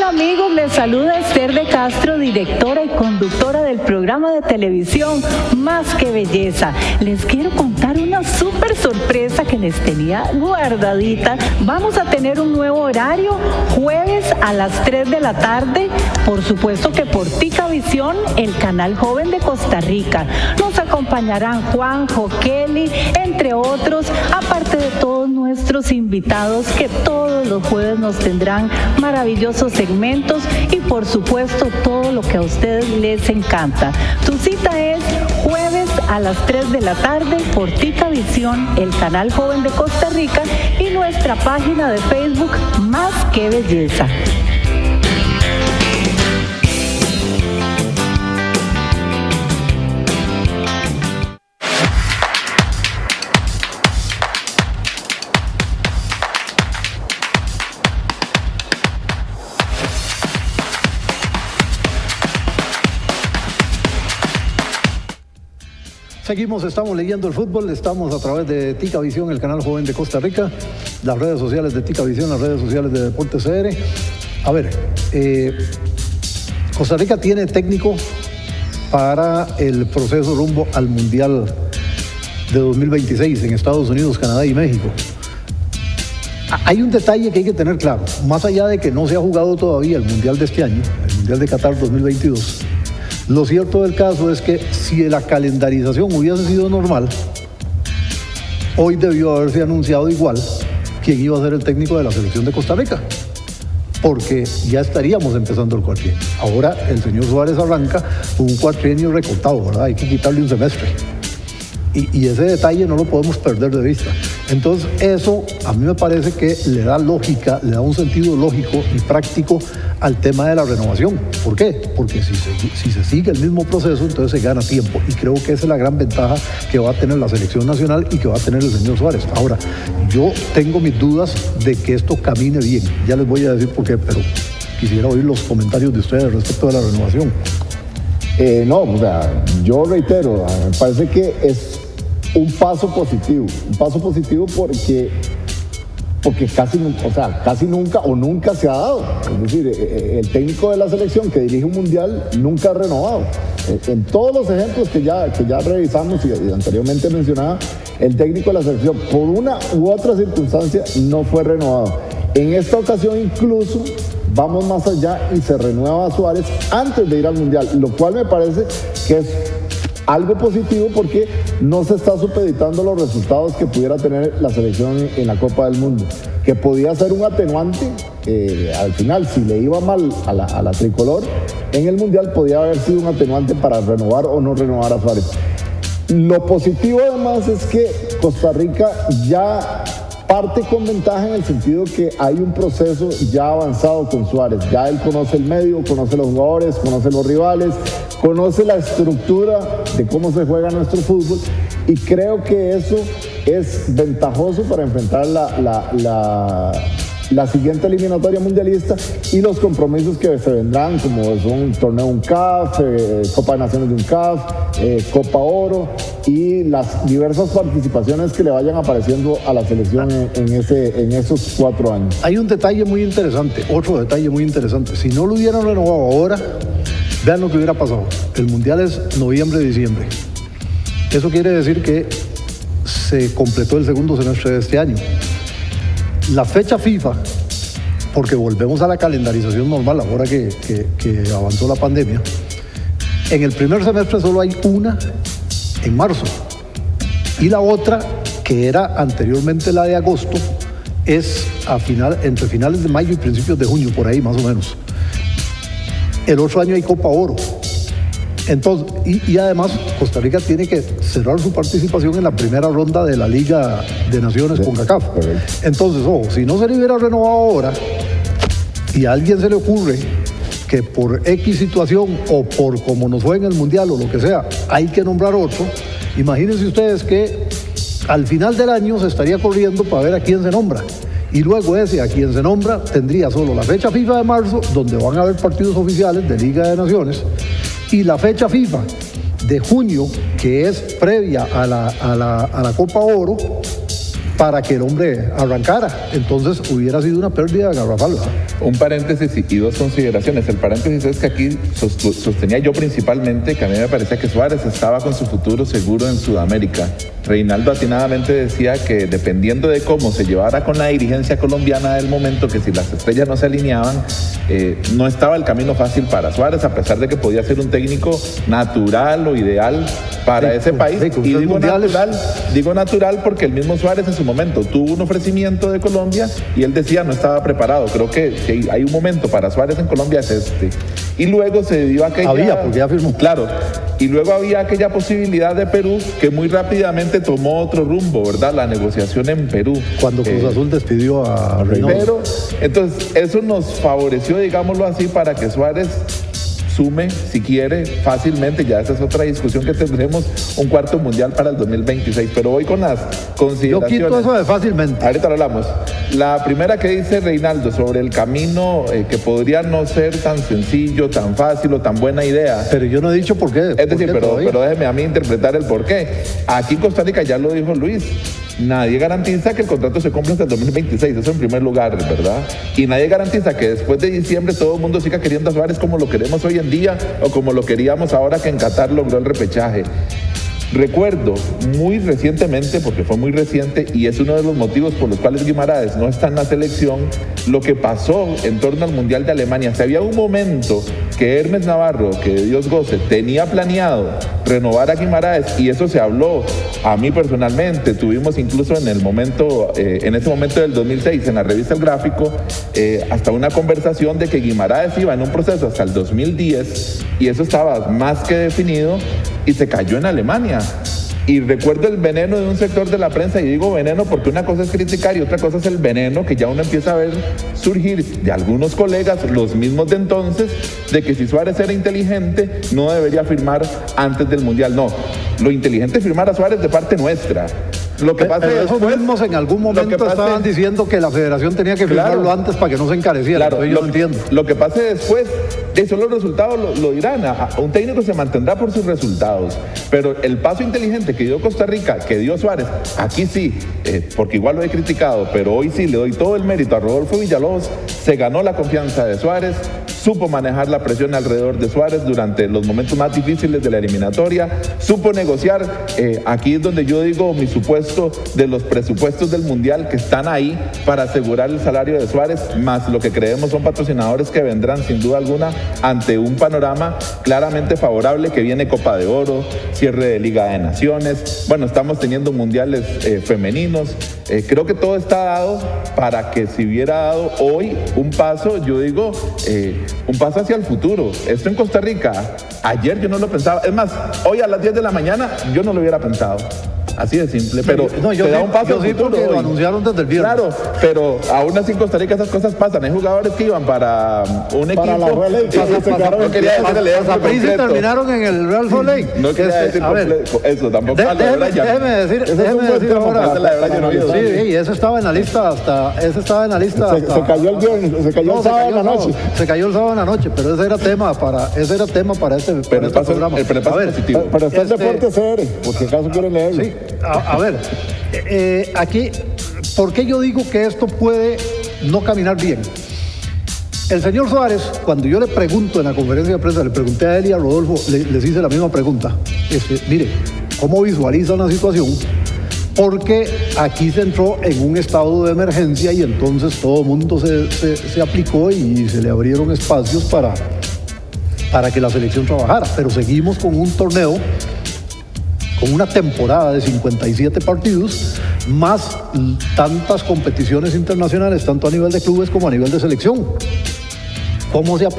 Amigos, les saluda Esther de Castro, directora y conductora del programa de televisión Más que Belleza. Les quiero contar una súper sorpresa que les tenía guardadita. Vamos a tener un nuevo horario, jueves a las 3 de la tarde, por supuesto que por Ticavisión, el canal joven de Costa Rica. Nos acompañarán Juanjo, Kelly, entre otros, aparte de todos nuestros invitados que todos los jueves nos tendrán maravillosos segmentos y por supuesto todo lo que a ustedes les encanta. Tu cita es jueves a las 3 de la tarde por Ticavisión, el canal joven de Costa Rica y nuestra página de Facebook Más que Belleza. Seguimos, estamos leyendo el fútbol, estamos a través de Tica Visión, el canal joven de Costa Rica, las redes sociales de Tica Visión, las redes sociales de Deportes CR. A ver, Costa Rica tiene técnico para el proceso rumbo al Mundial de 2026 en Estados Unidos, Canadá y México. Hay un detalle que hay que tener claro, más allá de que no se ha jugado todavía el Mundial de este año, el Mundial de Qatar 2022, lo cierto del caso es que si la calendarización hubiese sido normal, hoy debió haberse anunciado igual quién iba a ser el técnico de la selección de Costa Rica, porque ya estaríamos empezando el cuatrienio. Ahora el señor Suárez arranca con un cuatrienio recortado, ¿verdad? Hay que quitarle un semestre. Y ese detalle no lo podemos perder de vista. Entonces eso a mí me parece que le da lógica, le da un sentido lógico y práctico al tema de la renovación. ¿Por qué? Porque si se sigue el mismo proceso, entonces se gana tiempo. Y creo que esa es la gran ventaja que va a tener la selección nacional y que va a tener el señor Suárez. Ahora, yo tengo mis dudas de que esto camine bien. Ya les voy a decir por qué, pero quisiera oír los comentarios de ustedes respecto de la renovación. No, o sea, yo reitero, me parece que es un paso positivo porque casi nunca se ha dado. Es decir, el técnico de la selección que dirige un mundial nunca ha renovado. En todos los ejemplos que ya revisamos y anteriormente mencionaba, el técnico de la selección por una u otra circunstancia no fue renovado. En esta ocasión incluso vamos más allá y se renueva a Suárez antes de ir al mundial, lo cual me parece que es algo positivo porque no se está supeditando los resultados que pudiera tener la selección en la Copa del Mundo, que podía ser un atenuante al final, si le iba mal a la tricolor en el Mundial, podía haber sido un atenuante para renovar o no renovar a Suárez. Lo positivo además es que Costa Rica ya parte con ventaja en el sentido que hay un proceso ya avanzado con Suárez. Ya él conoce el medio, conoce los jugadores, conoce los rivales, conoce la estructura de cómo se juega nuestro fútbol y creo que eso es ventajoso para enfrentar la siguiente eliminatoria mundialista y los compromisos que se vendrán, como son torneo UNCAF, Copa de Naciones de UNCAF, Copa Oro y las diversas participaciones que le vayan apareciendo a la selección en esos 4 años. Hay un detalle muy interesante, otro detalle muy interesante. Si no lo hubieran renovado ahora, vean lo que hubiera pasado. El Mundial es noviembre-diciembre. Eso quiere decir que se completó el segundo semestre de este año. La fecha FIFA, porque volvemos a la calendarización normal ahora que avanzó la pandemia, en el primer semestre solo hay una en marzo y la otra, que era anteriormente la de agosto, es entre finales de mayo y principios de junio, por ahí más o menos. El otro año hay Copa Oro. Entonces, y además Costa Rica tiene que cerrar su participación en la primera ronda de la Liga de Naciones CONCACAF. Entonces, ojo, si no se le hubiera renovado ahora y a alguien se le ocurre que por X situación o por como nos fue en el Mundial o lo que sea, hay que nombrar otro, imagínense ustedes que al final del año se estaría corriendo para ver a quién se nombra. Y luego ese a quien se nombra tendría solo la fecha FIFA de marzo, donde van a haber partidos oficiales de Liga de Naciones, y la fecha FIFA de junio, que es previa a la Copa Oro, para que el hombre arrancara. Entonces hubiera sido una pérdida garrafal, ¿verdad? Un paréntesis y 2 consideraciones. El paréntesis es que aquí sostenía yo principalmente que a mí me parecía que Suárez estaba con su futuro seguro en Sudamérica. Reinaldo atinadamente decía que dependiendo de cómo se llevara con la dirigencia colombiana del momento, que si las estrellas no se alineaban, no estaba el camino fácil para Suárez, a pesar de que podía ser un técnico natural o ideal para ese país. Y digo natural porque el mismo Suárez en su momento tuvo un ofrecimiento de Colombia y él decía no estaba preparado. Creo que si hay un momento para Suárez en Colombia es este. Y luego se dio aquella... porque ya firmó. Claro. Y luego había aquella posibilidad de Perú que muy rápidamente tomó otro rumbo, ¿verdad? La negociación en Perú. Cuando Cruz Azul despidió a Reynoso. Entonces, eso nos favoreció, digámoslo así, para que Suárez sume, si quiere, fácilmente, ya esa es otra discusión que tendremos, un cuarto mundial para el 2026. Pero voy con las consideraciones. Yo quito eso de fácilmente. Ahorita lo hablamos. La primera que dice Reinaldo sobre el camino que podría no ser tan sencillo, tan fácil o tan buena idea. Pero yo no he dicho por qué. Es decir, pero déjeme a mí interpretar el por qué. Aquí en Costa Rica, ya lo dijo Luis, nadie garantiza que el contrato se cumpla hasta el 2026, eso en primer lugar, ¿verdad? Y nadie garantiza que después de diciembre todo el mundo siga queriendo a Suárez como lo queremos hoy en día o como lo queríamos ahora que en Qatar logró el repechaje. Recuerdo muy recientemente, porque fue muy reciente y es uno de los motivos por los cuales Guimaraes no está en la selección, lo que pasó en torno al Mundial de Alemania. Si había un momento que Hermes Navarro, que de Dios goce, tenía planeado renovar a Guimaraes, y eso se habló a mí personalmente, tuvimos incluso en ese momento del 2006 en la revista El Gráfico, hasta una conversación de que Guimaraes iba en un proceso hasta el 2010 y eso estaba más que definido y se cayó en Alemania. Y recuerdo el veneno de un sector de la prensa, y digo veneno porque una cosa es criticar y otra cosa es el veneno que ya uno empieza a ver surgir de algunos colegas, los mismos de entonces, de que si Suárez era inteligente no debería firmar antes del Mundial. No, lo inteligente es firmar a Suárez de parte nuestra. Lo que pasa es esos mismos en algún momento estaban diciendo que la federación tenía que firmarlo antes para que no se encareciera. Claro, yo no entiendo. Lo que pase después, eso los resultados lo dirán. Un técnico se mantendrá por sus resultados, pero el paso inteligente que dio Costa Rica, que dio Suárez, aquí sí, porque igual lo he criticado, pero hoy sí le doy todo el mérito a Rodolfo Villalobos. Se ganó la confianza de Suárez, supo manejar la presión alrededor de Suárez durante los momentos más difíciles de la eliminatoria, supo negociar. Aquí es donde yo digo mi supuesto de los presupuestos del Mundial que están ahí para asegurar el salario de Suárez, más lo que creemos son patrocinadores que vendrán sin duda alguna ante un panorama claramente favorable, que viene Copa de Oro, cierre de Liga de Naciones, bueno, estamos teniendo mundiales femeninos. Creo que todo está dado para que se hubiera dado hoy un paso, yo digo, un paso hacia el futuro. Esto en Costa Rica, ayer yo no lo pensaba, es más, hoy a las 10 de la mañana yo no lo hubiera pensado. Así de simple, pero se da un paso al futuro. Lo anunciaron desde el viernes. Claro, pero aún así en Costa Rica esas cosas pasan. Hay jugadores que iban para un equipo. Para la Real Lake. No quería decir el terminaron en el Real Salt Lake. No quería decir eso, tampoco. Déjeme decir ahora. Sí, eso estaba en la lista hasta. Se cayó el viernes, se cayó el sábado en la noche. Se cayó el sábado en la noche, pero ese era tema para este programa. Pero está el Deporte CR, por si acaso quieren leerlo. Sí. A ver, aquí, ¿por qué yo digo que esto puede no caminar bien? El señor Suárez, cuando yo le pregunto en la conferencia de prensa, le pregunté a él y a Rodolfo, les hice la misma pregunta. Mire, ¿cómo visualizan la situación? Porque aquí se entró en un estado de emergencia y entonces todo el mundo se aplicó y se le abrieron espacios para que la selección trabajara. Pero seguimos con un torneo, con una temporada de 57 partidos, más tantas competiciones internacionales, tanto a nivel de clubes como a nivel de selección. ¿Cómo se han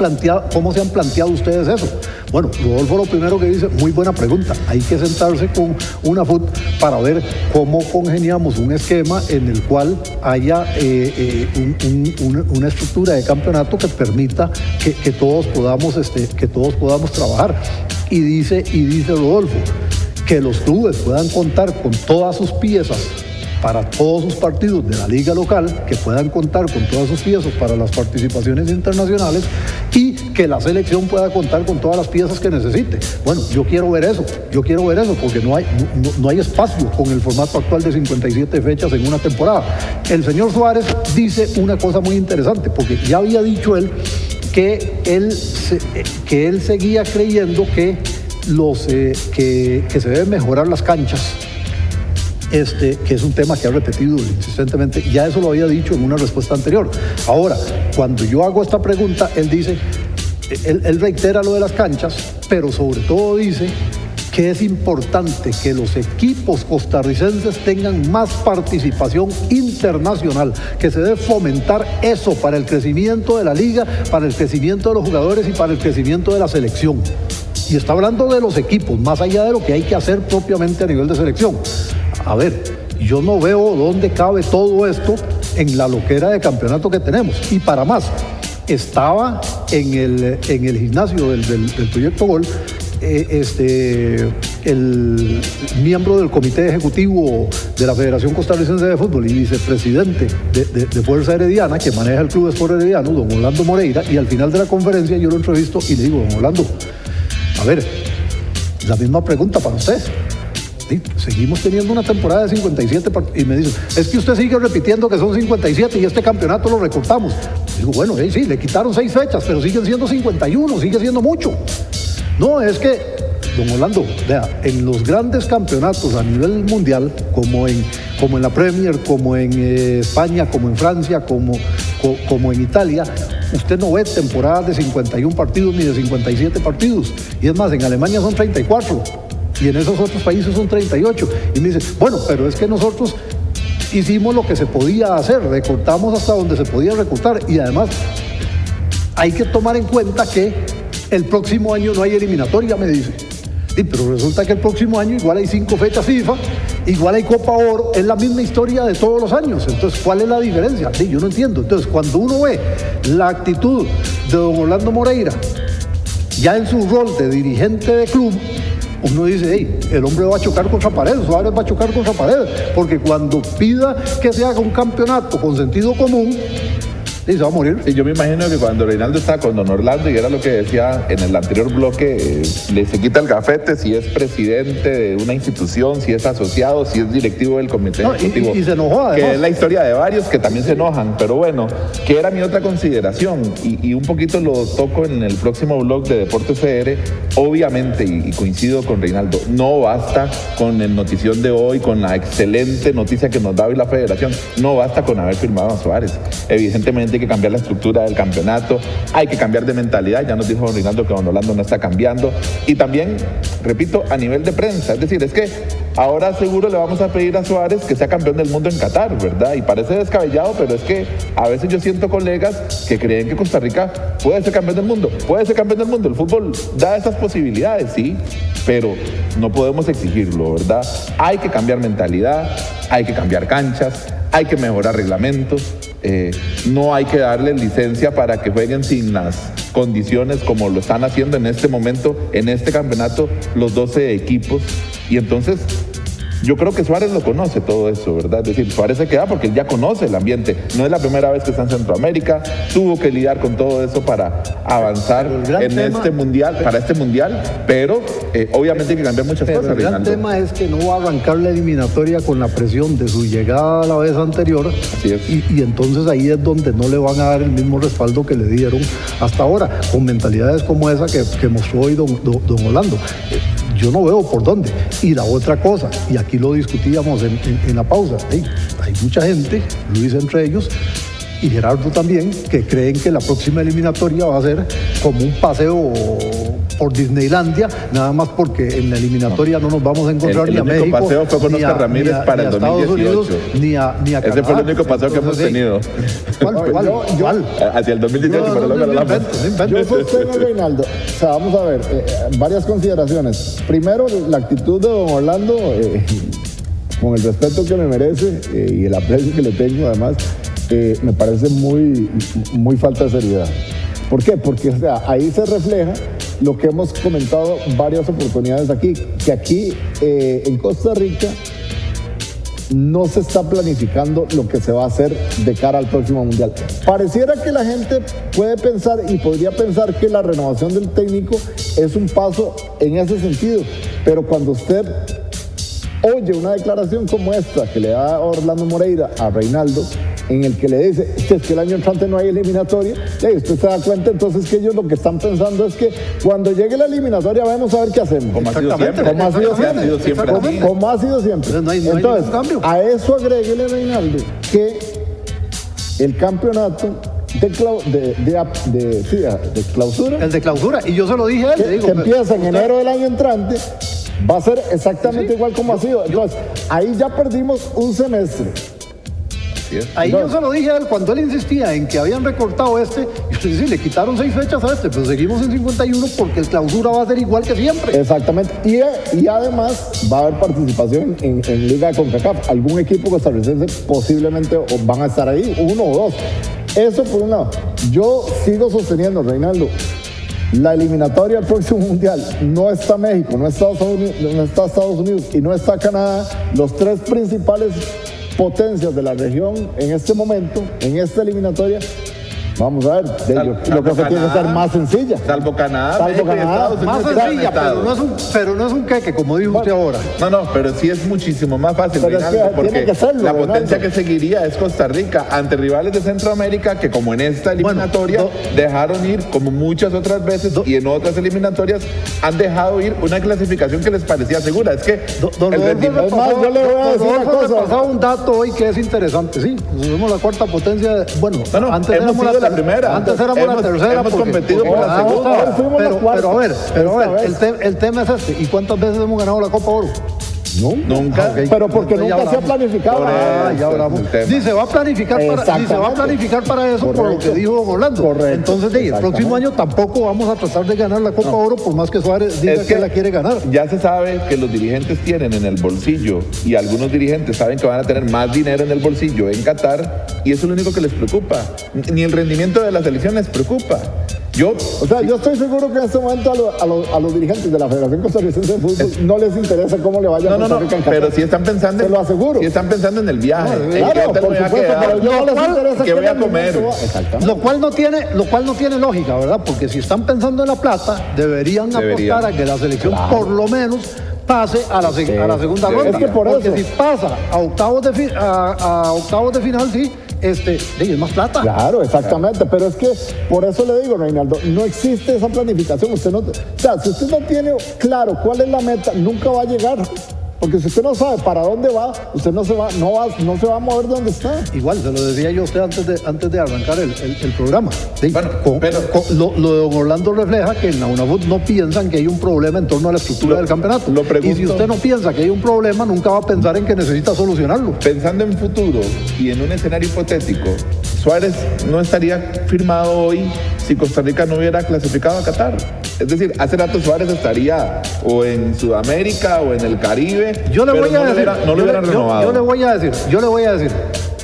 planteado ustedes eso? Bueno, Rodolfo lo primero que dice, muy buena pregunta, hay que sentarse con UNAFUT para ver cómo congeniamos un esquema en el cual haya una estructura de campeonato que permita que todos podamos trabajar. Y dice Rodolfo, que los clubes puedan contar con todas sus piezas para todos sus partidos de la liga local, que puedan contar con todas sus piezas para las participaciones internacionales y que la selección pueda contar con todas las piezas que necesite. Bueno, yo quiero ver eso porque no hay espacio con el formato actual de 57 fechas en una temporada. El señor Suárez dice una cosa muy interesante, porque ya había dicho él que él seguía creyendo que se deben mejorar las canchas, que es un tema que ha repetido insistentemente. Ya eso lo había dicho en una respuesta anterior. Ahora, cuando yo hago esta pregunta, él dice, él reitera lo de las canchas, pero sobre todo dice que es importante que los equipos costarricenses tengan más participación internacional, que se debe fomentar eso para el crecimiento de la liga, para el crecimiento de los jugadores y para el crecimiento de la selección. Y está hablando de los equipos, más allá de lo que hay que hacer propiamente a nivel de selección. A ver, yo no veo dónde cabe todo esto en la loquera de campeonato que tenemos. Y para más, estaba en el gimnasio del Proyecto Gol el miembro del comité ejecutivo de la Federación Costarricense de Fútbol y vicepresidente de Fuerza Herediana, que maneja el Club Sport Herediano, don Orlando Moreira, y al final de la conferencia yo lo entrevisto y le digo: don Orlando, a ver, la misma pregunta para usted. Sí, seguimos teniendo una temporada de 57 partidos. Y me dice: es que usted sigue repitiendo que son 57 y este campeonato lo recortamos. Digo: bueno, sí, le quitaron 6 fechas, pero siguen siendo 51, sigue siendo mucho. No, es que, don Orlando, vea, en los grandes campeonatos a nivel mundial, como en la Premier, como en España, como en Francia, como en Italia, usted no ve temporadas de 51 partidos ni de 57 partidos. Y es más, en Alemania son 34. Y en esos otros países son 38. Y me dice: bueno, pero es que nosotros hicimos lo que se podía hacer, recortamos hasta donde se podía recortar. Y además hay que tomar en cuenta que el próximo año no hay eliminatoria, me dice. Sí, pero resulta que el próximo año igual hay 5 fechas FIFA, igual hay Copa Oro, es la misma historia de todos los años. Entonces, ¿cuál es la diferencia? Sí, yo no entiendo. Entonces, cuando uno ve la actitud de don Orlando Moreira, ya en su rol de dirigente de club, uno dice: hey, el hombre va a chocar contra pared, Suárez va a chocar contra pared, porque cuando pida que se haga un campeonato con sentido común, y se va a morir. Y yo me imagino que cuando Reinaldo estaba con don Orlando, y era lo que decía en el anterior bloque, se quita el gafete si es presidente de una institución, si es asociado, si es directivo del comité ejecutivo. Y se enojó, además. Que es la historia de varios que también se enojan. Pero bueno, que era mi otra consideración, y un poquito lo toco en el próximo blog de Deportes CR. Obviamente, y coincido con Reinaldo, no basta con el notición de hoy, con la excelente noticia que nos da hoy la federación, no basta con haber firmado a Suárez. Evidentemente hay que cambiar la estructura del campeonato, hay que cambiar de mentalidad. Ya nos dijo don Reinaldo que don Orlando no está cambiando. Y también, repito, a nivel de prensa, es decir, es que ahora seguro le vamos a pedir a Suárez que sea campeón del mundo en Qatar, ¿verdad? Y parece descabellado, pero es que a veces yo siento colegas que creen que Costa Rica puede ser campeón del mundo. Puede ser campeón del mundo, el fútbol da esas posibilidades, sí, pero no podemos exigirlo, ¿verdad? Hay que cambiar mentalidad, hay que cambiar canchas, hay que mejorar reglamentos. No hay que darle licencia para que jueguen sin las condiciones como lo están haciendo en este momento, en este campeonato, los 12 equipos. Y entonces yo creo que Suárez lo conoce todo eso, ¿verdad? Es decir, Suárez se queda porque él ya conoce el ambiente. No es la primera vez que está en Centroamérica, tuvo que lidiar con todo eso para avanzar en este mundial, para este mundial, pero obviamente hay que cambiar muchas cosas. El gran tema es que no va a arrancar la eliminatoria con la presión de su llegada a la vez anterior. Así es. Y entonces ahí es donde no le van a dar el mismo respaldo que le dieron hasta ahora, con mentalidades como esa que mostró hoy don Orlando. Yo no veo por dónde. Y la otra cosa, y aquí lo discutíamos en la pausa, hay mucha gente, Luis entre ellos, y Gerardo también, que creen que la próxima eliminatoria va a ser como un paseo por Disneylandia, nada más porque en la eliminatoria no nos vamos a encontrar ni a México. El único paseo fue con Oscar Ramírez para el 2018. Unidos, ni a Canadá. Ese fue el único paseo que hemos tenido. ¿Cuál? Hacia el 2018. Yo sostengo a Reinaldo. O sea, vamos a ver, varias consideraciones. Primero, la actitud de don Orlando, con el respeto que me merece y el aprecio que le tengo, además, me parece muy falta de seriedad. ¿Por qué? Porque o sea, ahí se refleja lo que hemos comentado varias oportunidades aquí, que aquí en Costa Rica no se está planificando lo que se va a hacer de cara al próximo mundial. Pareciera que la gente puede pensar y podría pensar que la renovación del técnico es un paso en ese sentido, pero cuando usted oye una declaración como esta que le da Orlando Moreira a Reinaldo, en el que le dice: es que el año entrante no hay eliminatoria, y usted se da cuenta entonces que ellos lo que están pensando es que cuando llegue la eliminatoria vamos a ver qué hacemos. Como ha sido siempre. Como ha sido siempre. Entonces, a eso agréguele, Reinaldo, que el campeonato de clausura. El de clausura, y yo se lo dije a él. Que, que empieza en enero del año entrante, va a ser exactamente igual como ha sido. Entonces, ahí ya perdimos un semestre. Ahí yo se lo dije a él cuando él insistía en que habían recortado y sí, le quitaron 6 fechas a pero seguimos en 51 porque el clausura va a ser igual que siempre. Exactamente, y además va a haber participación en Liga de CONCACAF. Algún equipo costarricense posiblemente van a estar ahí, 1 o 2. Eso por un lado. Yo sigo sosteniendo, Reinaldo, la eliminatoria al próximo Mundial no está México, no está Estados Unidos y no está Canadá, los tres principales potencias de la región en este momento, en esta eliminatoria. Vamos a ver, lo que se tiene que ser más sencilla. Salvo Canadá, más sencilla, pero no es un queque, como dijo usted ahora. No, pero sí es muchísimo más fácil, Reinaldo, porque la potencia que seguiría es Costa Rica ante rivales de Centroamérica que, como en esta eliminatoria, dejaron ir, como muchas otras veces, y en otras eliminatorias han dejado ir una clasificación que les parecía segura. Es que yo le voy a decir una cosa. Pasaba un dato hoy que es interesante, sí. Somos la cuarta potencia. Bueno, antes éramos la primera. Antes éramos la tercera. Hemos competido por la segunda. Pero a ver, el tema es este. ¿Y cuántas veces hemos ganado la Copa Oro? Nunca. Pero porque nunca se ha planificado. Ya hablamos. Sí, se va a planificar para eso, por lo que dijo don Orlando. Correcto. Entonces, el próximo año tampoco vamos a tratar de ganar la Copa Oro, por más que Suárez diga que la quiere ganar. Ya se sabe que los dirigentes tienen en el bolsillo, y algunos dirigentes saben que van a tener más dinero en el bolsillo en Qatar, y eso es lo único que les preocupa. Ni el rendimiento de la selección les preocupa. Yo estoy seguro que en este momento a los dirigentes de la Federación Costarricense de Fútbol no les interesa cómo le vaya a Costa Rica en Qatar. Pero sí están pensando, se lo aseguro. Sí están pensando en el viaje. Claro, por supuesto, pero no les interesa qué voy a comer. Lo cual no tiene lógica, ¿verdad? Porque si están pensando en la plata, deberían apostar a que la selección por lo menos pase a la segunda ronda. Es que porque si pasa a octavos de final, sí, es más plata. Claro, exactamente, pero es que por eso le digo, Reinaldo, no existe esa planificación. Si usted no tiene claro cuál es la meta, nunca va a llegar. Porque si usted no sabe para dónde va, usted no se va a mover de donde está. Igual, se lo decía yo a usted antes de arrancar el programa. Sí, lo de don Orlando refleja que en la UNAFUT no piensan que hay un problema en torno a la estructura del campeonato. Y si usted no piensa que hay un problema, nunca va a pensar en que necesita solucionarlo. Pensando en futuro y en un escenario hipotético, Suárez no estaría firmado hoy si Costa Rica no hubiera clasificado a Qatar. Es decir, hace rato Suárez estaría o en Sudamérica o en el Caribe. Yo le voy a decir,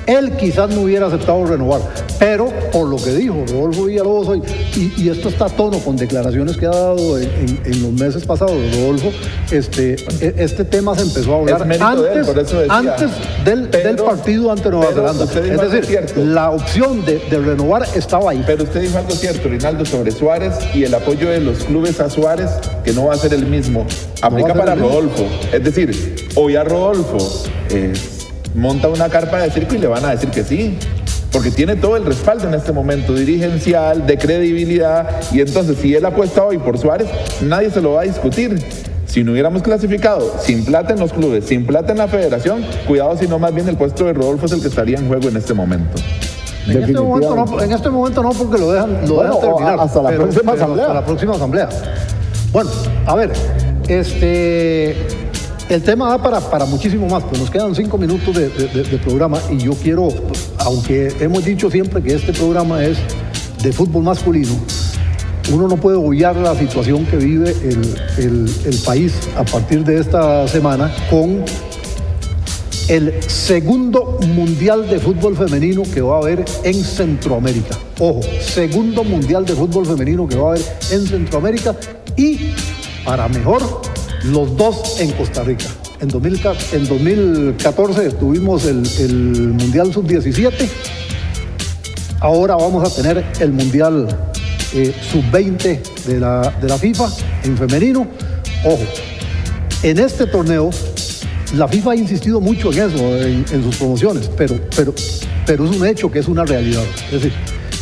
él quizás no hubiera aceptado renovar, pero por lo que dijo Rodolfo Villalobos hoy, y esto está a tono con declaraciones que ha dado en los meses pasados Rodolfo, este tema se empezó a hablar antes del partido ante Nueva Zelanda. Es decir, la opción de renovar estaba ahí. Pero usted dijo algo cierto, Reinaldo, sobre Suárez y el apoyo de los clubes a Suárez, que no va a ser el mismo. Aplica para Rodolfo. Es decir, hoy a Rodolfo monta una carpa de circo y le van a decir que sí, porque tiene todo el respaldo en este momento dirigencial, de credibilidad, y entonces si él apuesta hoy por Suárez, nadie se lo va a discutir. Si no hubiéramos clasificado sin plata en los clubes, sin plata en la federación, cuidado si no, más bien el puesto de Rodolfo es el que estaría en juego en este momento. En este momento no, porque lo dejan terminar. Hasta la próxima asamblea. Hasta la próxima asamblea. Bueno, a ver, el tema da para muchísimo más, pero nos quedan 5 minutos de programa y yo quiero, aunque hemos dicho siempre que este programa es de fútbol masculino, uno no puede obviar la situación que vive el país a partir de esta semana con el segundo mundial de fútbol femenino que va a haber en Centroamérica. Ojo, segundo mundial de fútbol femenino que va a haber en Centroamérica y, para mejor, los dos en Costa Rica. En 2014 tuvimos el Mundial Sub-17. Ahora vamos a tener el Mundial Sub-20 de la FIFA en femenino. Ojo, en este torneo la FIFA ha insistido mucho en eso, en sus promociones, pero es un hecho que es una realidad. Es decir,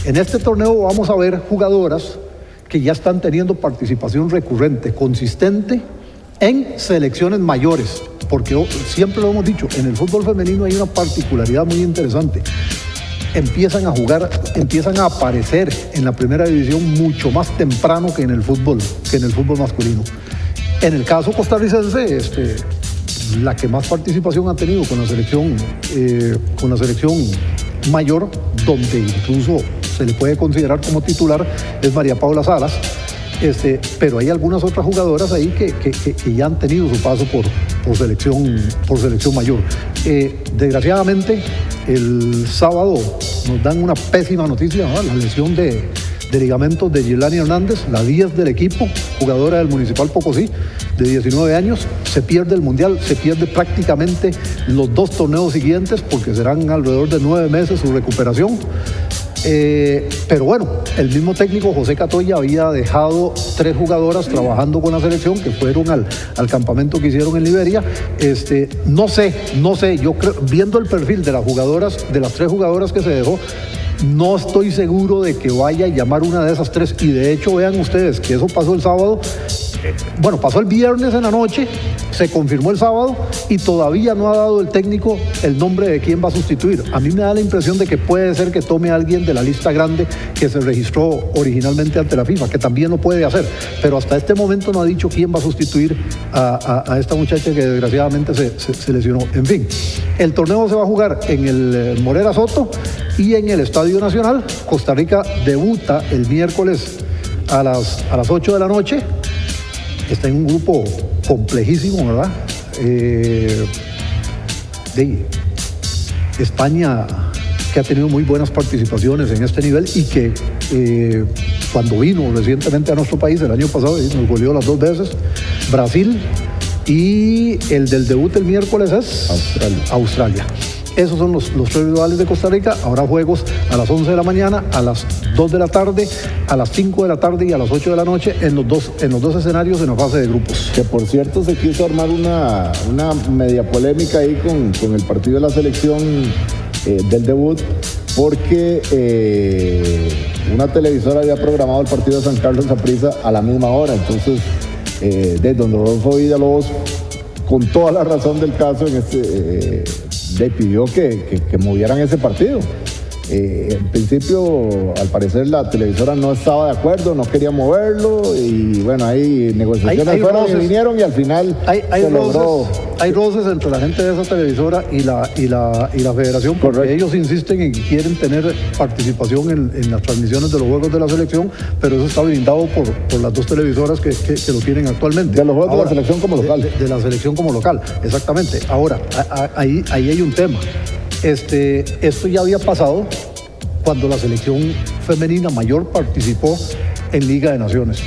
en este torneo vamos a ver jugadoras que ya están teniendo participación recurrente, consistente, en selecciones mayores, porque siempre lo hemos dicho, en el fútbol femenino hay una particularidad muy interesante. Empiezan a aparecer en la primera división mucho más temprano que en el fútbol masculino. En el caso costarricense, la que más participación ha tenido con la selección mayor, donde incluso se le puede considerar como titular, es María Paula Salas. Pero hay algunas otras jugadoras ahí que ya han tenido su paso por selección mayor. Desgraciadamente, el sábado nos dan una pésima noticia, ¿no? La lesión de ligamentos de Yelani Hernández, la 10 del equipo, jugadora del Municipal Pocosí, de 19 años, se pierde el Mundial, se pierde prácticamente los 2 torneos siguientes, porque serán alrededor de 9 meses su recuperación. Pero bueno, el mismo técnico José Catoya había dejado 3 jugadoras trabajando con la selección que fueron al campamento que hicieron en Liberia. No sé, yo creo, viendo el perfil de las jugadoras, de las 3 jugadoras que se dejó, no estoy seguro de que vaya a llamar una de esas 3, y de hecho vean ustedes que eso pasó el sábado. Bueno, pasó el viernes en la noche, se confirmó el sábado y todavía no ha dado el técnico el nombre de quién va a sustituir. A mí me da la impresión de que puede ser que tome a alguien de la lista grande que se registró originalmente ante la FIFA, que también lo puede hacer, pero hasta este momento no ha dicho quién va a sustituir a esta muchacha que desgraciadamente se lesionó. En fin, el torneo se va a jugar en el Morera Soto y en el Estadio Nacional. Costa Rica debuta el miércoles a las 8 de la noche. Está en un grupo complejísimo, ¿verdad? De España, que ha tenido muy buenas participaciones en este nivel y que cuando vino recientemente a nuestro país, el año pasado, nos goleó las 2 veces. Brasil, y el del debut el miércoles es Australia. Esos son los 3 rivales de Costa Rica. Habrá juegos a las 11 de la mañana, a las 2 de la tarde, a las 5 de la tarde y a las 8 de la noche en los dos escenarios en la fase de grupos. Que por cierto se quiso armar una media polémica ahí con el partido de la selección del debut, porque una televisora había programado el partido de San Carlos Saprissa a la misma hora. Entonces, de don Rodolfo Villalobos, con toda la razón del caso, le pidió que movieran ese partido. En principio, al parecer, la televisora no estaba de acuerdo, no quería moverlo, y bueno, hay negociaciones fueron y vinieron, y al final hay roces entre la gente de esa televisora y la federación, porque correcto, ellos insisten en que quieren tener participación en las transmisiones de los juegos de la selección, pero eso está blindado por las 2 televisoras que lo tienen actualmente. De los juegos de la selección como local. De la selección como local, exactamente. Ahora, ahí hay un tema. Esto ya había pasado cuando la selección femenina mayor participó en Liga de Naciones.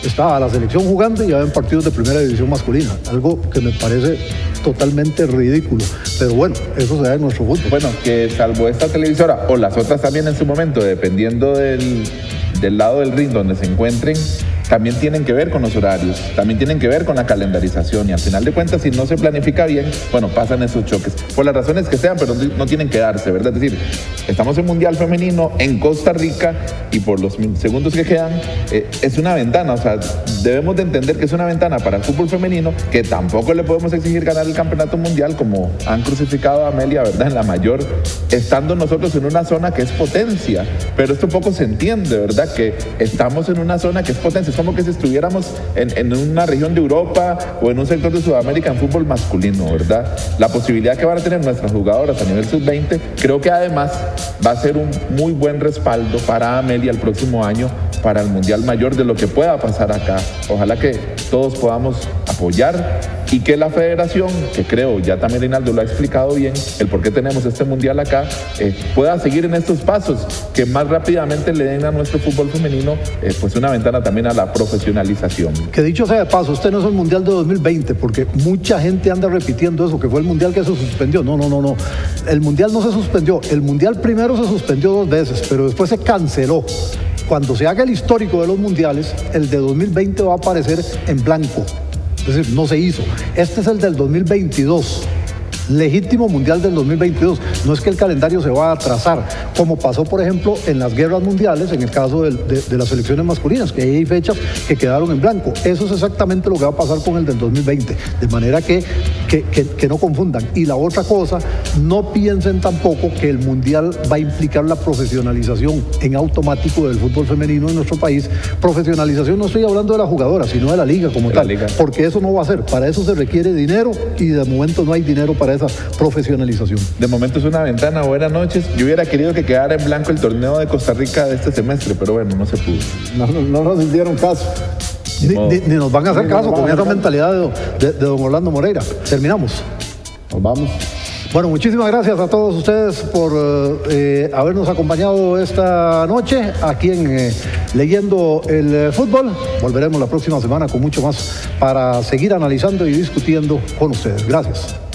Estaba la selección jugando y ya ven partidos de primera división masculina, algo que me parece totalmente ridículo, pero bueno, eso se da en nuestro fútbol. Bueno, que salvo esta televisora o las otras también en su momento, dependiendo del lado del ring donde se encuentren, también tienen que ver con los horarios, también tienen que ver con la calendarización, y al final de cuentas, si no se planifica bien, bueno, pasan esos choques, por las razones que sean, pero no tienen que darse, ¿verdad? Es decir, estamos en Mundial Femenino en Costa Rica, y por los segundos que quedan, es una ventana, o sea, debemos de entender que es una ventana para el fútbol femenino, que tampoco le podemos exigir ganar el campeonato mundial, como han crucificado a Amelia, ¿verdad? En la mayor, estando nosotros en una zona que es potencia, pero esto poco se entiende, ¿verdad? Que estamos en una zona que es potencia, como que si estuviéramos en una región de Europa o en un sector de Sudamérica en fútbol masculino, ¿verdad? La posibilidad que van a tener nuestras jugadoras a nivel sub-20, creo que además va a ser un muy buen respaldo para Amelia el próximo año, para el Mundial Mayor, de lo que pueda pasar acá. Ojalá que todos podamos apoyar y que la federación, que creo ya también Reinaldo lo ha explicado bien, el por qué tenemos este Mundial acá, pueda seguir en estos pasos, que más rápidamente le den a nuestro fútbol femenino pues una ventana también a la profesionalización. Que dicho sea de paso, este no es el Mundial de 2020, porque mucha gente anda repitiendo eso, que fue el Mundial que se suspendió. No. El Mundial no se suspendió. El Mundial primero se suspendió 2 veces, pero después se canceló. Cuando se haga el histórico de los mundiales, el de 2020 va a aparecer en blanco. Es decir, no se hizo. Este es el del 2022. Legítimo mundial del 2022. No es que el calendario se va a atrasar, como pasó, por ejemplo, en las guerras mundiales, en el caso de las selecciones masculinas, que hay fechas que quedaron en blanco. Eso es exactamente lo que va a pasar con el del 2020. De manera que no confundan. Y la otra cosa, no piensen tampoco que el mundial va a implicar la profesionalización en automático del fútbol femenino en nuestro país. Profesionalización, no estoy hablando de la jugadora, sino de la liga como tal. Porque eso no va a ser. Para eso se requiere dinero y de momento no hay dinero para esa profesionalización. De momento es una ventana. Buenas noches. Yo hubiera querido que quedara en blanco el torneo de Costa Rica de este semestre, pero bueno, no se pudo. No nos hicieron caso. Ni nos van a hacer caso con esa mentalidad de don Orlando Moreira. Terminamos. Nos vamos. Bueno, muchísimas gracias a todos ustedes por habernos acompañado esta noche aquí en Leyendo el Fútbol. Volveremos la próxima semana con mucho más para seguir analizando y discutiendo con ustedes. Gracias.